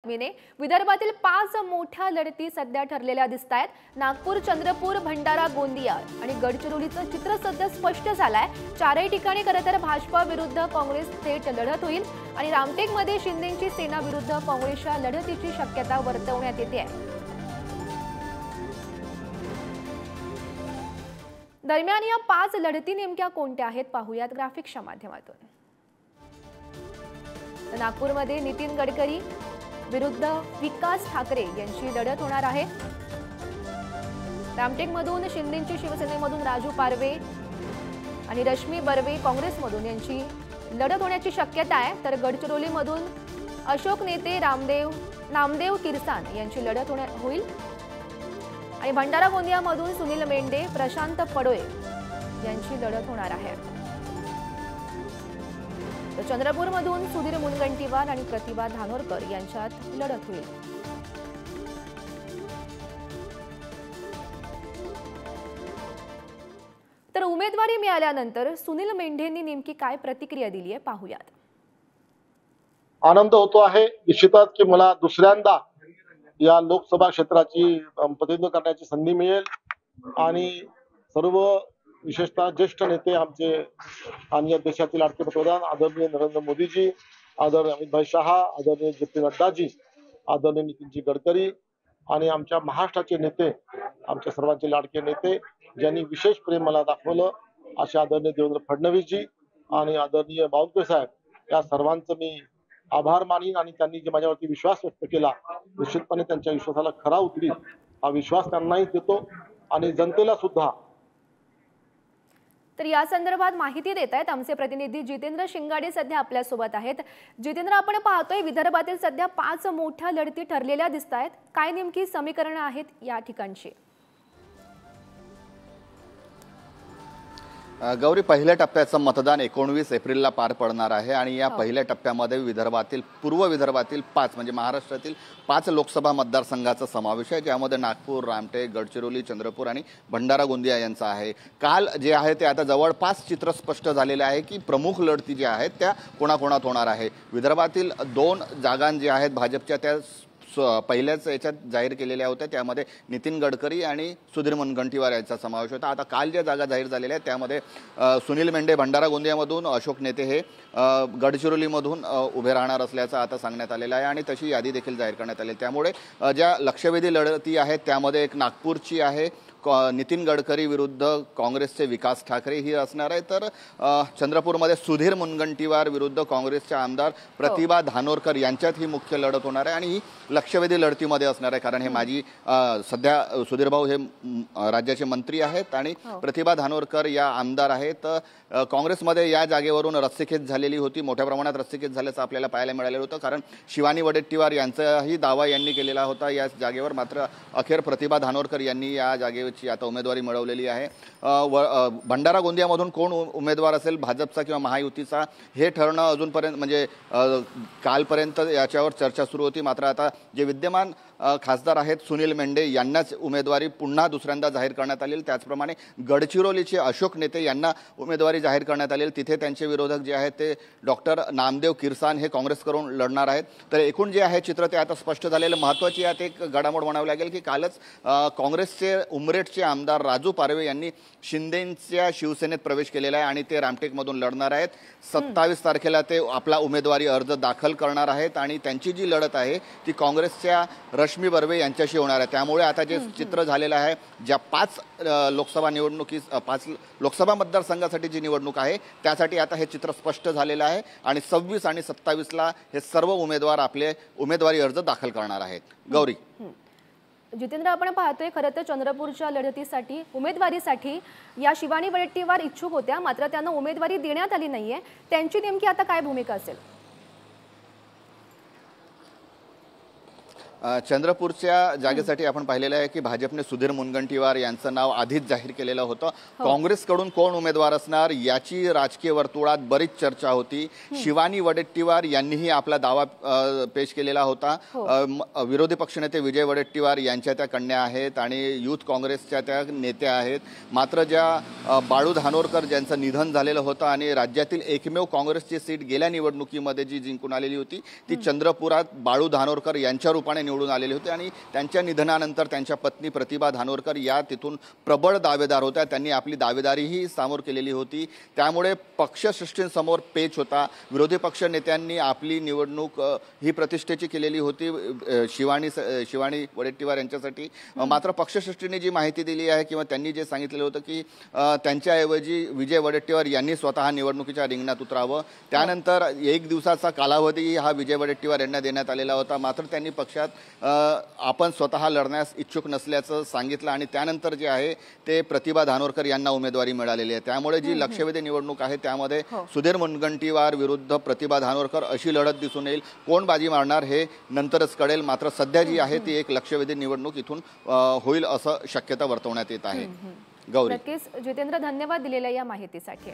बातमीने विदर्भातील 5 मोठ्या लढती सध्या ठरलेल्या दिसतायत। नागपूर, चंद्रपूर, भंडारा, गोंदिया आणि गडचिरोलीचं चित्र सध्या स्पष्ट झालंय। चारही ठिकाणी खरं तर भाजपा विरुद्ध काँग्रेस थेट लढत होईल आणि रामटेकमध्ये शिंदेची सेना विरुद्ध काँग्रेसच्या लढतीची शक्यता वर्तवण्यात येते आहे। दरम्यान या 5 लढती नेमक्या कोणत्या आहेत पाहूयात ग्राफिक्सच्या माध्यमातून। नागपूरमध्ये नितीन गडकरी विरुद्ध विकास ठाकरे यांची लढत होणार आहे। रामटेकमधून शिंदेची शिवसेनेमधून राजू पारवे आणि रश्मी बर्वे काँग्रेसमधून यांची लढत होण्याची शक्यता आहे। तर गडचिरोलीमधून अशोक नेते नामदेव किरसान यांची लढत होईल आणि भंडारा गोंदियामधून सुनील मेंढे, प्रशांत पडोळे यांची लढत होणार आहे। तर चंद्रपूरमधून सुधीर मुनगंटीवार आणि प्रतिभा धानोरकर यांच्यात लढत होईल। तर उमेदवारी मिळाल्यानंतर सुनील मेंढेंनी नेमकी काय प्रतिक्रिया दिली आहे पाहूयात। आनंद होतो आहे निश्चितच की मला दुसऱ्यांदा या लोकसभा क्षेत्राची प्रतिनिधित्व करण्याची संधी मिळेल आणि सर्व विशेषतः ज्येष्ठ नेते आमचे आणि देशातील लाडके पंतप्रधान आदरणीय नरेंद्र मोदीजी, आदरणीय अमित भाई शहा, आदरणीय जे पी नड्डाजी, आदरणीय नितीनजी गडकरी आणि आमच्या महाराष्ट्राचे नेते, आमच्या सर्वांचे लाडके नेते ज्यांनी विशेष प्रेम मला दाखवलं असे आदरणीय देवेंद्र फडणवीसजी आणि आदरणीय बावनकुळे साहेब, या सर्वांचं मी आभार मानीन आणि त्यांनी जे माझ्यावरती विश्वास व्यक्त केला निश्चितपणे त्यांच्या विश्वासाला खरा उतरील हा विश्वास त्यांनाही देतो आणि जनतेला सुद्धा। तर या संदर्भात माहिती देत आहेत आमचे प्रतिनिधी जितेंद्र शिंगाडे सध्या आपल्या सोबत आहेत। जितेंद्र, आपण पाहतोय विदर्भातील सध्या 5 मोठ्या लढती ठरलेल्या दिसतायत, काय नेमकी समीकरणं आहेत या ठिकाणची? गौरी, पहिल्या टप्प्याचं मतदान 19 एप्रिलला पार पडणार आहे आणि या पहिल्या टप्प्यामध्ये विदर्भातील पूर्व विदर्भातील 5 म्हणजे महाराष्ट्रातील 5 लोकसभा मतदारसंघाचा समावेश आहे, ज्यामध्ये नागपूर, रामटेक, गडचिरोली, चंद्रपूर आणि भंडारा गोंदिया यांचा आहे। काल जे आहे ते आता जवळपास चित्र स्पष्ट झालेले आहे की प्रमुख लढती ज्या आहेत त्या कोणाकोणात होणार आहे। विदर्भातील 2 जागा ज्या आहेत भाजपच्या त्या पहिल्याच याच्यात जाहीर केलेल्या होत्या, त्यामध्ये नितीन गडकरी आणि सुधीर मुनगंटीवार यांचा समावेश होता। आता काल ज्या जागा जाहीर झालेल्या आहेत त्यामध्ये सुनील मेंढे भंडारा गोंदियामधून, अशोक नेते हे गडचिरोलीमधून उभे राहणार असल्याचं आता सांगण्यात आलेलं आहे आणि तशी यादी देखील जाहीर करण्यात आली। त्यामुळे ज्या लक्षवेधी लढती आहेत त्यामध्ये एक नागपूरची आहे नितीन गडकरी विरुद्ध काँग्रेसचे विकास ठाकरे ही असणार आहे, तर चंद्रपूरमध्ये सुधीर मुनगंटीवार विरुद्ध काँग्रेसचे आमदार प्रतिभा धानोरकर यांच्यात ही मुख्य लढत होणार आहे आणि ही लक्षवेधी लढतीमध्ये असणार आहे। कारण हे माजी सध्या सुधीर भाऊ हे राज्याचे मंत्री आहेत आणि प्रतिभा धानोरकर या आमदार आहेत। काँग्रेसमध्ये या जागेवरून रस्सीखेच झालेली होती, मोठ्या प्रमाणात रस्सीखेच झाल्याचं आपल्याला पाहायला मिळालेलं होतं, कारण शिवानी वडेट्टीवार यांचाही दावा यांनी केलेला होता या जागेवर। मात्र अखेर प्रतिभा धानोरकर यांनी या जागेची आता उमेदवारी मिळवलेली आहे। भंडारा गोंदियामधून कोण उमेदवार असेल भाजपचा किंवा महायुतीचा हे ठरणं अजूनपर्यंत म्हणजे कालपर्यंत याच्यावर चर्चा सुरू होती। मात्र आता जे विद्यमान खासदार आहेत सुनील मेंढे यांनाच उमेदवारी पुन्हा दुसऱ्यांदा जाहीर करण्यात आली। त्याचप्रमाणे गडचिरोलीचे अशोक नेते यांना उमेदवारी जाहीर करण्यात आली। तिथे त्यांचे विरोधक जे आहेत ते डॉक्टर नामदेव किरसान हे काँग्रेसकडून लढणार आहेत। तर एकूण जे आहे चित्र ते आता स्पष्ट झालेलं। महत्त्वाची यात एक घडामोड म्हणावी लागेल की कालच काँग्रेसचे उमरेडचे आमदार राजू पारवे यांनी शिंदेच्या शिवसेनेत प्रवेश केलेला आहे आणि ते रामटेकमधून लढणार आहेत। 27 तारखेला ते आपला उमेदवारी अर्ज दाखल करणार आहेत आणि त्यांची जी लढत आहे ती काँग्रेसच्या रश्मी बर्वे यांच्याशी होणार आहे। त्यामुळे आता जे चित्र झालेलं आहे, ज्या 5 लोकसभा मतदारसंघासाठी जी निवडणूक आहे त्यासाठी आता हे चित्र स्पष्ट झालेलं आहे आणि 26 आणि 27ला हे सर्व उमेदवार आपले उमेदवारी अर्ज दाखल करणार आहेत। गौरी, जितेंद्र, आपण पाहतोय खरं तर चंद्रपूरच्या लढतीसाठी उमेदवारीसाठी या शिवानी वडेट्टीवार इच्छुक होत्या, मात्र त्यांना उमेदवारी देण्यात आली नाहीये, त्यांची नेमकी आता काय भूमिका असेल? चंद्रपूरच्या जागेसाठी आपण पाहिलेलं आहे की भाजपने सुधीर मुनगंटीवार यांचं नाव आधीच जाहीर केलेलं होतं. काँग्रेसकडून कोण उमेदवार असणार याची राजकीय वर्तुळात बरीच चर्चा होती. शिवानी वडेट्टीवार यांनीही आपला दावा पेश केलेला होता. विरोधी पक्षनेते विजय वडेट्टीवार यांच्या त्या कन्या आहेत आणि युथ काँग्रेसच्या त्या नेत्या आहेत. मात्र ज्या बाळू धानोरकर ज्यांचं निधन झालेलं होतं आणि राज्यातील एकमेव काँग्रेसची सीट गेल्या निवडणुकीमध्ये जी जिंकून आलेली होती ती चंद्रपुरात बाळू धानोरकर यांच्या रूपाने निवडून आलेले होते आणि त्यांच्या निधनानंतर त्यांच्या पत्नी प्रतिभा धानोरकर या तिथून प्रबळ दावेदार होत्या. त्यांनी आपली दावेदारीही समोर केलेली होती. त्यामुळे पक्षसृष्टींसमोर पेच होता. विरोधी पक्ष नेत्यांनी आपली निवडणूक ही प्रतिष्ठेची केलेली होती शिवानी वडेट्टीवार यांच्यासाठी. मात्र पक्षसृष्टीने जी माहिती दिली आहे किंवा त्यांनी जे सांगितलेलं होतं की त्यांच्याऐवजी विजय वडेट्टीवार यांनी स्वतः निवडणुकीच्या रिंगणात उतरावं. त्यानंतर 1 दिवसाचा कालावधी हा विजय वडेट्टीवार यांना देण्यात आलेला होता. मात्र त्यांनी पक्षात आपण स्वतः लढण्यास इच्छुक नसल्याचं सांगितलं आणि त्यानंतर जे आहे ते प्रतिभा धानोरकर यांना उमेदवारी मिळालेली आहे. त्यामुळे जी लक्षवेधी निवडणूक आहे त्यामध्ये सुधीर मुनगंटीवार विरुद्ध प्रतिभा धानोरकर अशी लढत दिसून येईल. कोण बाजी मारणार हे नंतरच कळेल. मात्र सध्या जी आहे ती एक लक्षवेधी निवडणूक इथून होईल असं शक्यता वर्तवण्यात येत आहे. गौरी. नक्कीच जितेंद्र, धन्यवाद दिलेल्या या माहितीसाठी.